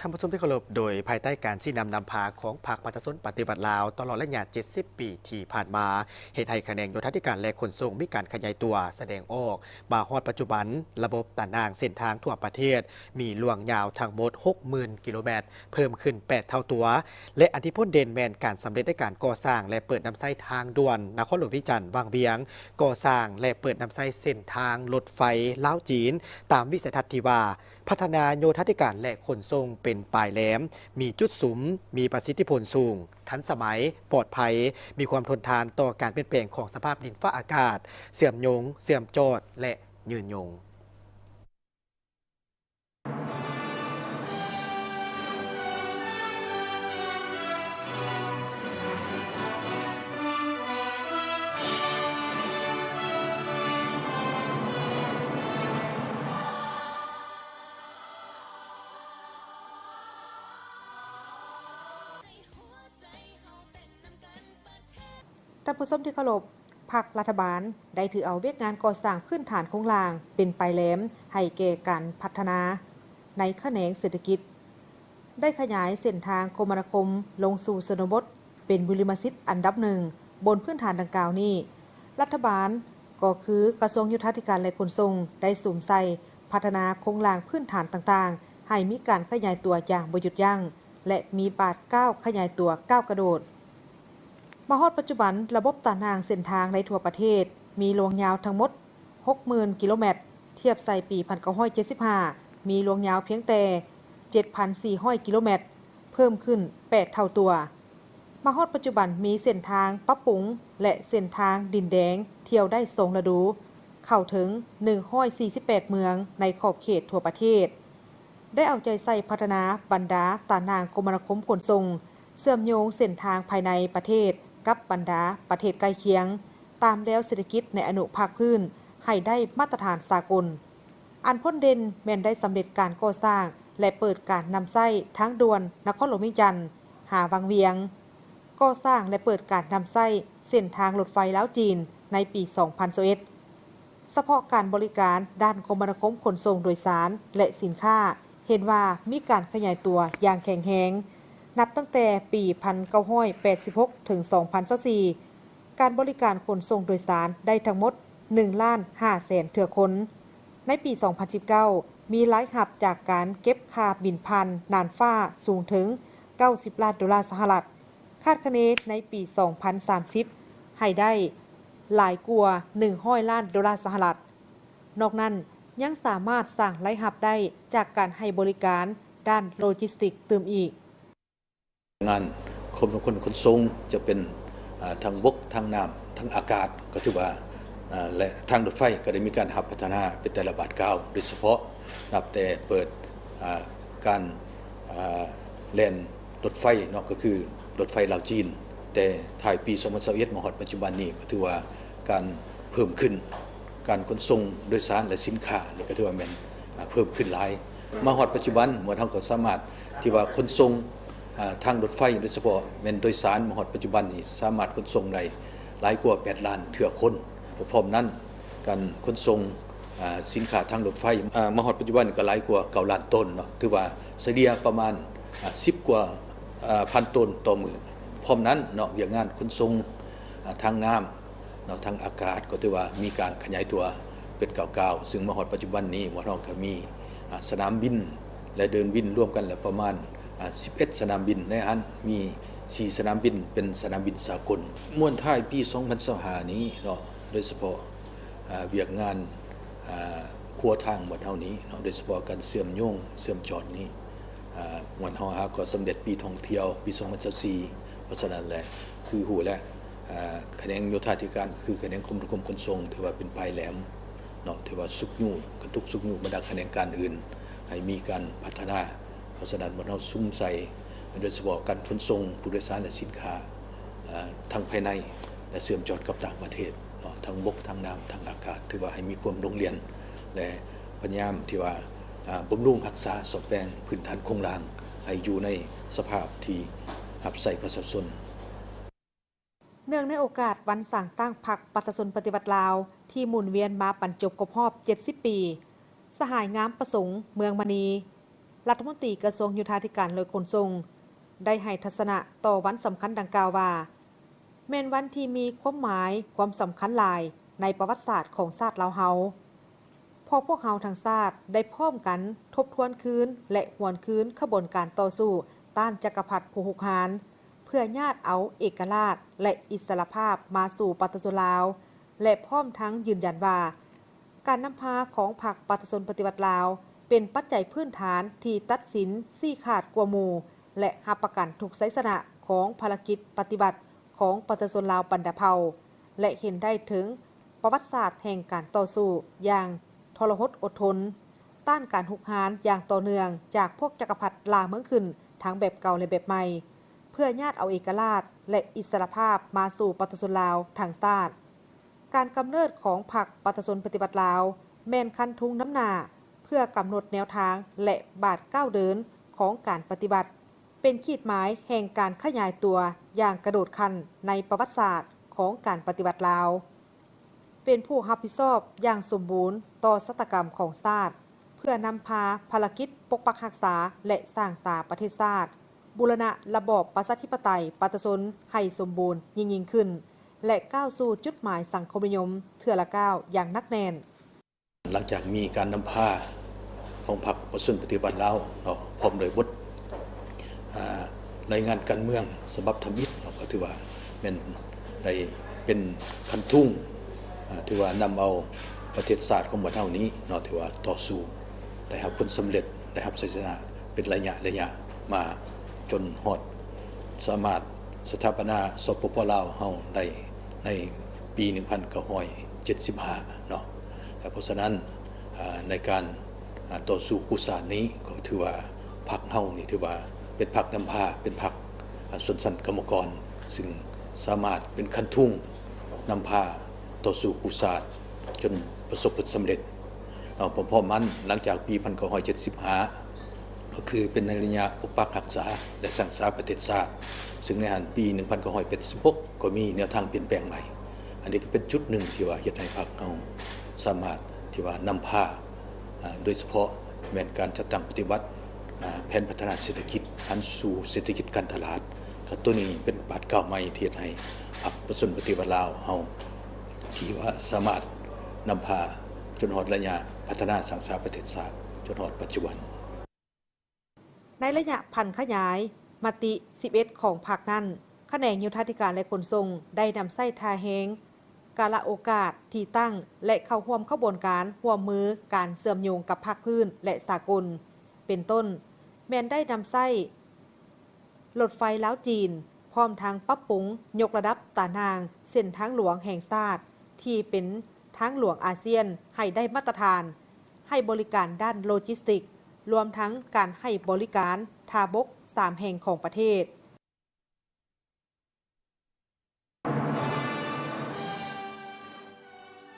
ท่านผู้ชมที่เคารพโดยภายใต้การชี้นำพาของพรรคประชาชนปฏิวัติลาวตลอดระยะ70 ปีที่ผ่านมาเหตุให้คะแนนโยธาธิการและขนส่งมีการขยายตัวแสดงออกมาฮอดปัจจุบันระบบต่างๆเส้นทางทั่วประเทศมีลวงยาวทั้งหมด 60,000 กิโลเมตรเพิ่มขึ้น 8 เท่าตัวและอันที่พ้นเด่นแมนการสำเร็จในการก่อสร้างและเปิดน้ำไส้ทางด่วนนครหลวงวิจันทร์วังเวียงก่อสร้างและเปิดน้ำไส้เส้นทางรถไฟลาวจีนตามวิสัยทัศน์ที่ว่าพัฒนาโยธาธิการและขนส่งเป็นปลายแหลมมีจุดสุมมีประสิทธิผลสูงทันสมัยปลอดภัยมีความทนทานต่อการเปลี่ยนแปลงของสภาพดินฟ้าอากาศเสื่อมโยงเสื่อมจอดและยืนยงท่านผู้ชมที่เคารพพรรครัฐบาลได้ถือเอาเวียกงานก่อสร้างพื้นฐานโครงล่างเป็นปลายแหลมให้แก่การพัฒนาในแขนงเศรษฐกิจได้ขยายเส้นทางคมนาคมลงสู่ชนบทเป็นบุริมสิทธิ์อันดับหนึ่งบนพื้นฐานดังกล่าวนี้รัฐบาลก็คือกระทรวงโยธาธิการและขนส่งได้สุ่มใส่พัฒนาโครงล่างพื้นฐานต่างๆให้มีการขยายตัวอย่างบ่หยุดยั้งและมีบาทก้าวขยายตัวก้าวกระโดดมาฮอดปัจจุบันระบบต่างๆเส้นทางในทั่วประเทศมีลวงยาวทั้งหมด 60,000 กิโลเมตรเทียบใส่ปี 1975 มีลวงยาวเพียงแต่ 7,400 กิโลเมตรเพิ่มขึ้น 8 เท่าตัวมาฮอดปัจจุบันมีเส้นทางปรับปรุงและเส้นทางดินแดงเที่ยวได้2ฤดูเข้าถึง 148 เมืองในขอบเขตทั่วประเทศได้เอาใจใส่พัฒนาบรรดาตานางคมนาคมขนส่งเชื่อมโยงเส้นทางภายในประเทศกับบรรดาประเทศใกล้เคียงตามแนวเศรษฐกิจในอนุภาคพื้นให้ได้มาตรฐานสากลอันพ้นเด่นแม้นได้สำเร็จการก่อสร้างและเปิดการนำไส้ทั้งด่วนนครหลวงวิจันทร์หาวังเวียงก่อสร้างและเปิดการนำไส้เส้นทางรถไฟลาวจีนในปี 2021เฉพาะการบริการด้านคมนาคมขนส่งโดยสารและสินค้าเห็นว่ามีการขยายตัวอย่างแข็งแรงนับตั้งแต่ปี 1986 ถึง 2024 การบริการขนส่งโดยสารได้ทั้งหมด 1,500,000 เถื่อคนในปี 2019 มีรายหับจากการเก็บค่าบินผ่านน่านฟ้าสูงถึง $90 ล้านสหรัฐคาดคะเนในปี 2030 ให้ได้หลายกว่า$100 ล้านสหรัฐนอกนั้นยังสามารถสร้างรายหับได้จากการให้บริการด้านโลจิสติกส์เติมอีกงานขนส่งจะเป็นทางบกทางน้ำทางอากาศก็ถือว่าและทางรถไฟก็ได้มีการพัฒนาเป็นแต่ละบาทก้าวโดยเฉพาะนับแต่เปิดการแล่นรถไฟเนาะก็คือรถไฟลาวจีนแต่ถ่ายปี 2021 มาฮอดปัจจุบันนี้ก็ถือว่าการเพิ่มขึ้นการขนส่งโดยสารและสินค้านี่ก็ถือว่าแม่นเพิ่มขึ้นหลายมาฮอดปัจจุบันหมวดเฮาก็สามารถที่ว่าขนส่งทางรถไฟโดยเฉพาะแม่นโดยสารมาฮอดปัจจุบันนี้สามารถขนส่งได้หลายกว่า8ล้านเถื่อคนพร้อมนั้นการขนส่งสินค้าทางรถไฟมาฮอดปัจจุบันก็หลายกว่า9ล้านต้นเนาะถือว่าเฉลี่ยประมาณ10กว่าพันต้นต่อมื้อพร้อมนั้นเนาะเวียกงานขนส่งทางน้ำเนาะทางอากาศก็ถือว่ามีการขยายตัวเป็นก้าวๆซึ่งมาฮอดปัจจุบันนี้ว่าเราก็มีสนามบินและเดินบินร่วมกันแล้วประมาณ11 สนามบินในอันมี4 สนามบินเป็นสนามบินสากลม่วนท้ายปี 2025 นี้เนาะโดยเฉพาะเวียกงานครัวทางหมดเฮานี้เนาะโดยเฉพาะการเชื่อมโยงเชื่อมจอดนี้หมวดเฮาก็สำเร็จปีท่องเที่ยวปี 2024 เพราะฉะนั้นแหละคือหูและแขนงโยธาธิการคือแขนงคมนาคมขนส่งถือว่าเป็นปลายแหลมเนาะถือว่าสุกยู่กระตุกสุกยู่บรรดาแขนงการอื่นให้มีการพัฒนาเพราะฉะนั้นเราซุ่มใส่โดยเฉพาะการขนส่งผู้โดยสารและสินค้าทั้งภายในและเชื่อมจอดกับต่างประเทศทั้งบกทั้งน้ำทั้งอากาศถือว่าให้มีความลงเรียนและพยายามที่ว่าบำรุงรักษาสอดแปลงพื้นฐานโครงล่างให้อยู่ในสภาพที่รับใส่ประชาชนเนื่องในโอกาสวันสร้างตั้งพรรคประชาชนปฏิวัติลาวที่หมุนเวียนมาบรรจบครบรอบ70 ปีสหายงามประสงค์เมืองมณี รัฐมนตรีกระทรวงโยธาธิการและขนส่งได้ให้ทัศนะต่อวันสำคัญดังกล่าวว่าแม่นวันที่มีความหมายความสำคัญหลายในประวัติศาสตร์ของชาติลาวเฮาพอพวกเฮาทางชาติได้พร้อมกันทบทวนคืนและหวนคืนขบวนการต่อสู้ต้านจักรพรรดิผู้หุกหาญเพื่อญาติเอาเอกราชและอิสรภาพมาสู่ปฏิชนลาวและพร้อมทั้งยืนยันว่าการนำพาของพรรคปฏิชนปฏิวัติลาวเป็นปัจจัยพื้นฐานที่ตัดสินซี่ขาดกว่าหมู่และรับประกันทุกไสยชนะของภารกิจปฏิบัติของปฏิชนลาวบรรดาเผ่าและเห็นได้ถึงประวัติศาสตร์แห่งการต่อสู้อย่างทรหดอดทนต้านการหุกหาญอย่างต่อเนื่องจากพวกจักรพรรดิลาเมืองขึ้นทั้งแบบเก่าและแบบใหม่เพื่อญาติเอาเอกราชและอิสรภาพมาสู่ปฏิชนลาวทางชาติการกำเนิดของพรรคปฏิชนปฏิบัติลาวแม่นคันทุงน้ำหน้าเพื่อกำหนดแนวทางและบาทก้าวเดินของการปฏิบัติเป็นขีดหมายแห่งการขยายตัวอย่างกระโดดคันในประวัติศาสตร์ของการปฏิบัติลาวเป็นผู้รับผิดชอบอย่างสมบูรณ์ต่อชะตากรรมของชาติเพื่อนำพาภารกิจปกปักรักษาและสร้างสรรค์ประเทศชาติบูรณะระบอบประชาธิปไตยปฏิชนให้สมบูรณ์ยิ่งขึ้นและก้าวสู่จุดหมายสังคมนิยมเทื่อละก้าวอย่างนักแน่นหลังจากมีการนำพาของพรรคปฏิชนปฏิวัติลาวพร้อมโดยบทรายงานการเมืองฉบับทมิตรก็ถือว่าเป็นคันทุ่งถือว่านำเอาประเทศชาติของบ้านเฮานี้ถือว่าต่อสู้ได้รับผลสำเร็จได้รับชัยชนะเป็นระยะมาจนฮอดสามารถสถาปนาสปปลาวเฮาได้ในปี 1975เพราะฉะนั้นในการต่อสู้กุศลนี้ก็ถือว่าพรรคเฮานี่ถือว่าเป็นพรรคนำพาเป็นพรรคส่วนสันกรรมกรซึ่งสามารถเป็นคันทุ่งนำพาต่อสู้กุศลจนประสบผลสำเร็จพอมันหลังจากปี 1975ก็คือเป็นในระยะปกปักรักษาและสร้างสรรค์ประเทศชาติซึ่งในปี 1986ก็มีแนวทางเปลี่ยนแปลงใหม่อันนี้ก็เป็นจุดหนึ่งที่ว่าเฮ็ดให้พรรคเฮาสามารถที่ว่านำพาโดยเฉพาะแม้นการจัดตั้งปฏิบัติแผนพัฒนาเศรษฐกิจอันสู่เศรษฐกิจการตลาดก็ตัวนี้เป็นบาทก้าวใหม่ที่ให้พรรคปฏิชนปฏิวัติลาวเฮาที่ว่าสามารถนำพาจนฮอดระยะพัฒนาสร้างสรรค์ประเทศชาติจนฮอดปัจจุบันในระยะพันขยายมติ 11 ของพรรคนั้นแขนงโยธาธิการและขนส่งได้นำไส้ทาแหงกาลโอกาสที่ตั้งและเข้าร่วมขบวนการร่วมมือการเสื่อมโยงกับภาคพื้นและสากลเป็นต้นแม้นได้นำไส้รถไฟลาวจีนพร้อมทางปรับปรุงยกระดับตานางเส้นทางหลวงแห่งชาติที่เป็นทางหลวงอาเซียนให้ได้มาตรฐานให้บริการด้านโลจิสติกส์รวมทั้งการให้บริการทาบก3 แห่งของประเทศ